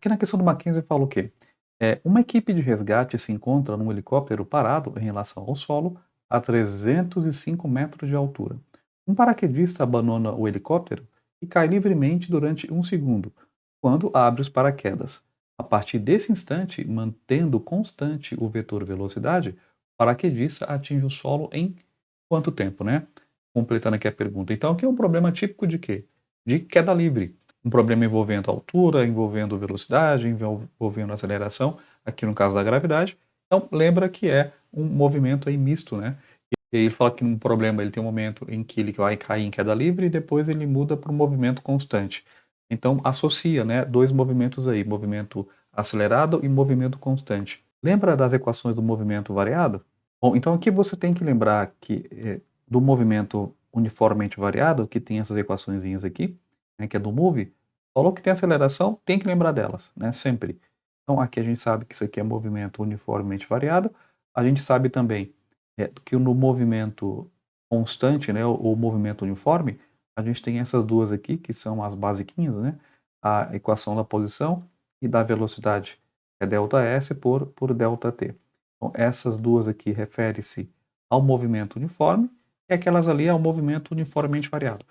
Aqui na questão do Mackenzie fala o quê? Uma equipe de resgate se encontra num helicóptero parado em relação ao solo a 305 metros de altura. Um paraquedista abandona o helicóptero e cai livremente durante um segundo, quando abre os paraquedas. A partir desse instante, mantendo constante o vetor velocidade, o paraquedista atinge o solo em quanto tempo, né? Completando aqui a pergunta. Então, aqui é um problema típico de quê? De queda livre. Um problema envolvendo altura, envolvendo velocidade, envolvendo aceleração, aqui no caso da gravidade. Então, lembra que é um movimento aí misto, né? E aí ele fala que um problema ele tem um momento em que ele vai cair em queda livre e depois ele muda para um movimento constante. Então, associa, né, dois movimentos aí, movimento acelerado e movimento constante. Lembra das equações do movimento variado? Bom, então aqui você tem que lembrar que do movimento uniformemente variado, que tem essas equaçõezinhas aqui, né, que é do move, falou que tem aceleração, tem que lembrar delas, né, sempre. Então aqui a gente sabe que isso aqui é movimento uniformemente variado, a gente sabe também que no movimento constante, né, o movimento uniforme, a gente tem essas duas aqui, que são as basiquinhas, né, a equação da posição e da velocidade, é ΔS por ΔT. Então essas duas aqui referem-se ao movimento uniforme, e aquelas ali ao movimento uniformemente variado.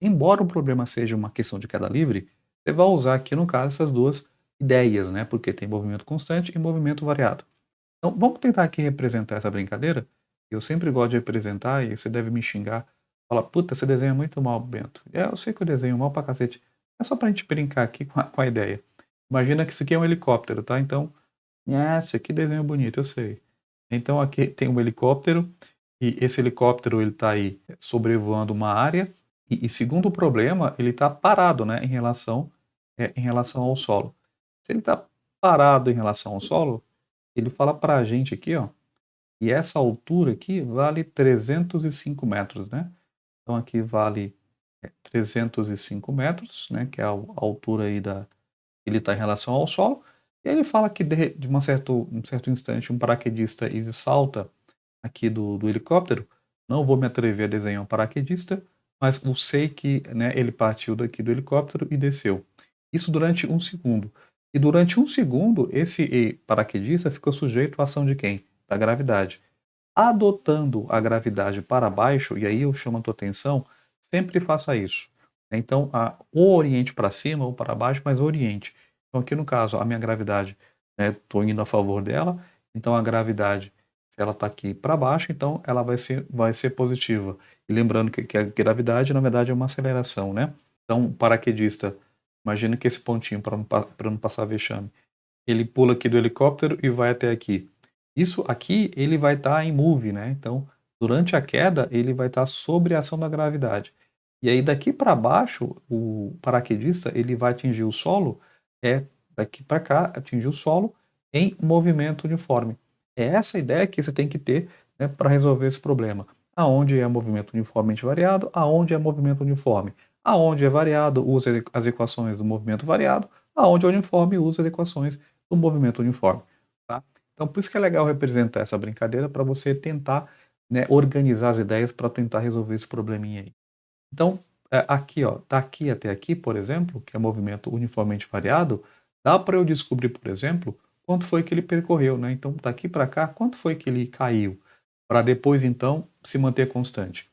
Embora o problema seja uma questão de queda livre, você vai usar aqui, no caso, essas duas ideias, né? Porque tem movimento constante e movimento variado. Então, vamos tentar aqui representar essa brincadeira. Eu sempre gosto de representar e você deve me xingar. Fala, puta, você desenha muito mal, Bento. Eu sei que eu desenho mal pra cacete. É só pra gente brincar aqui com a ideia. Imagina que isso aqui é um helicóptero, tá? Então, esse aqui desenho bonito, eu sei. Então, aqui tem um helicóptero e esse helicóptero ele tá aí sobrevoando uma área e segundo o problema, ele tá parado, né, em relação ao solo. Se ele está parado em relação ao solo, ele fala para a gente aqui, ó, e essa altura aqui vale 305 metros, né? Então aqui vale 305 metros, né? Que é a altura aí ele está em relação ao solo. E aí ele fala que de um certo instante um paraquedista ele salta aqui do helicóptero. Não vou me atrever a desenhar um paraquedista, mas eu sei que, né, ele partiu daqui do helicóptero e desceu. Isso durante um segundo. E durante um segundo, esse paraquedista ficou sujeito à ação de quem? Da gravidade. Adotando a gravidade para baixo, e aí eu chamo a tua atenção, sempre faça isso. Então, ou oriente para cima ou para baixo, mas oriente. Então, aqui no caso, a minha gravidade, estou indo a favor dela, então a gravidade, se ela está aqui para baixo, então ela vai ser positiva. E lembrando que a gravidade, na verdade, é uma aceleração, né? Então, o paraquedista, imagina que esse pontinho, para não passar vexame, ele pula aqui do helicóptero e vai até aqui. Isso aqui, ele vai estar em move, né? Então, durante a queda, ele vai estar sob a ação da gravidade. E aí, daqui para baixo, o paraquedista, ele vai atingir o solo, daqui para cá, atingir o solo em movimento uniforme. É essa ideia que você tem que ter, né, para resolver esse problema. Aonde é movimento uniformemente variado, aonde é movimento uniforme. Aonde é variado, usa as equações do movimento variado, aonde é uniforme, usa as equações do movimento uniforme. Tá? Então, por isso que é legal representar essa brincadeira para você tentar, né, organizar as ideias para tentar resolver esse probleminha aí. Então, aqui, ó, daqui até aqui, por exemplo, que é movimento uniformemente variado, dá para eu descobrir, por exemplo, quanto foi que ele percorreu, né? Então, daqui para cá, quanto foi que ele caiu, para depois, então, se manter constante.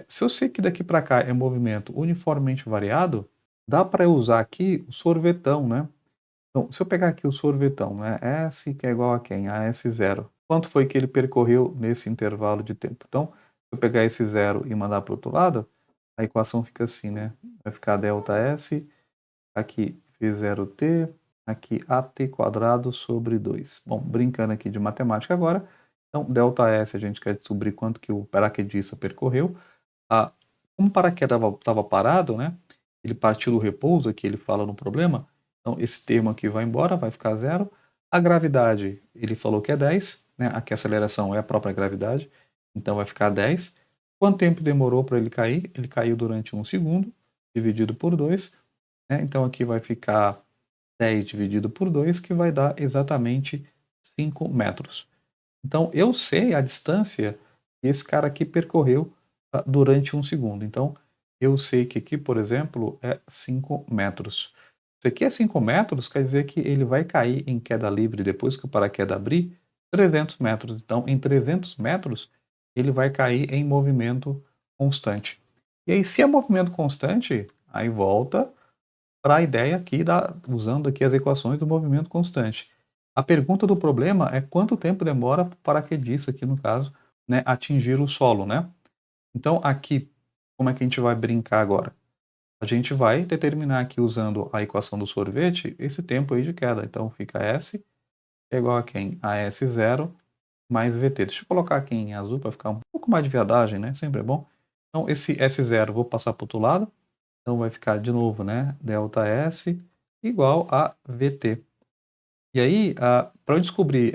Se eu sei que daqui para cá é movimento uniformemente variado, dá para eu usar aqui o sorvetão, né? Então, se eu pegar aqui o sorvetão, né, S que é igual a quem? A S0. Quanto foi que ele percorreu nesse intervalo de tempo? Então, se eu pegar esse zero e mandar para o outro lado, a equação fica assim, né? Vai ficar ΔS, aqui V0t, aqui AT quadrado sobre 2. Bom, brincando aqui de matemática agora, então ΔS a gente quer descobrir quanto que o paraquedista percorreu. Como o paraquedas estava parado, né? Ele partiu do repouso, aqui ele fala no problema, então esse termo aqui vai embora, vai ficar zero. A gravidade, ele falou que é 10, né? Aqui a aceleração é a própria gravidade, então vai ficar 10. Quanto tempo demorou para ele cair? Ele caiu durante um segundo, dividido por 2, né? Então aqui vai ficar 10 dividido por 2, que vai dar exatamente 5 metros. Então eu sei a distância que esse cara aqui percorreu durante um segundo. Então eu sei que aqui, por exemplo, é 5 metros. Se aqui é 5 metros, quer dizer que ele vai cair em queda livre depois que o paraquedas abrir 300 metros. Então, em 300 metros, ele vai cair em movimento constante. E aí, se é movimento constante, aí volta para a ideia aqui usando aqui as equações do movimento constante. A pergunta do problema é quanto tempo demora para o paraquedista, aqui no caso, né, atingir o solo, né? Então, aqui, como é que a gente vai brincar agora? A gente vai determinar aqui, usando a equação do sorvete, esse tempo aí de queda. Então, fica S é igual a quem? A S0 mais VT. Deixa eu colocar aqui em azul para ficar um pouco mais de viadagem, né? Sempre é bom. Então, esse S0 vou passar para o outro lado. Então, vai ficar de novo, né? Delta S igual a VT. E aí, para eu descobrir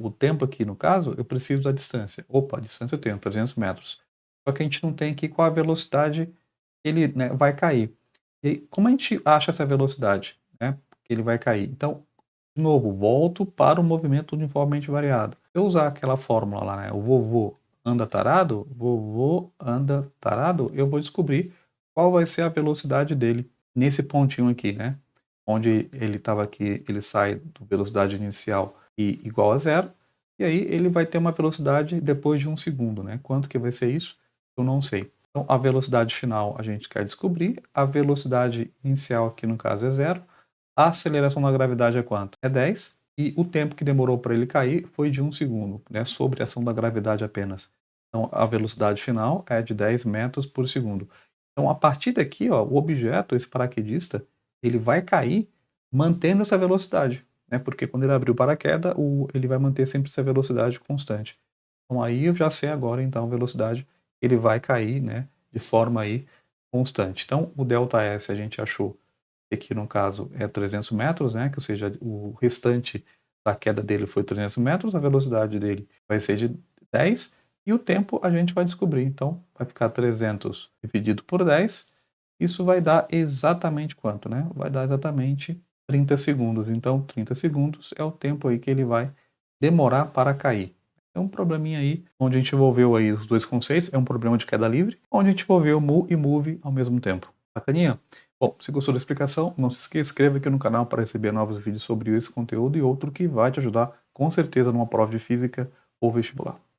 o tempo aqui no caso, eu preciso da distância. Opa, a distância eu tenho, 300 metros. Só que a gente não tem aqui qual a velocidade que ele, né, vai cair. E aí, como a gente acha essa velocidade, né, que ele vai cair? Então, de novo, volto para o movimento uniformemente variado. Se eu usar aquela fórmula lá, né, o vovô anda tarado, eu vou descobrir qual vai ser a velocidade dele nesse pontinho aqui, né? Onde ele estava aqui, ele sai da velocidade inicial e igual a zero, e aí ele vai ter uma velocidade depois de 1 segundo, né? Quanto que vai ser isso? Eu não sei. Então, a velocidade final a gente quer descobrir, a velocidade inicial aqui no caso é zero, a aceleração da gravidade é quanto? É 10, e o tempo que demorou para ele cair foi de 1 segundo, né? Sobre a ação da gravidade apenas. Então, a velocidade final é de 10 metros por segundo. Então, a partir daqui, ó, o objeto, esse paraquedista, ele vai cair mantendo essa velocidade, né? Porque quando ele abrir o paraquedas, ele vai manter sempre essa velocidade constante. Então, aí eu já sei agora, então, a velocidade que ele vai cair, né? De forma aí constante. Então, o ΔS a gente achou que aqui no caso é 300 metros, né? Que, ou seja, o restante da queda dele foi 300 metros, a velocidade dele vai ser de 10, e o tempo a gente vai descobrir. Então, vai ficar 300 dividido por 10, isso vai dar exatamente quanto, né? Vai dar exatamente 30 segundos. Então, 30 segundos é o tempo aí que ele vai demorar para cair. É um probleminha aí, onde a gente envolveu aí os dois conceitos, é um problema de queda livre, onde a gente envolveu mu e move ao mesmo tempo. Bacaninha? Bom, se gostou da explicação, não se esqueça, inscreva aqui no canal para receber novos vídeos sobre esse conteúdo e outro que vai te ajudar com certeza numa prova de física ou vestibular.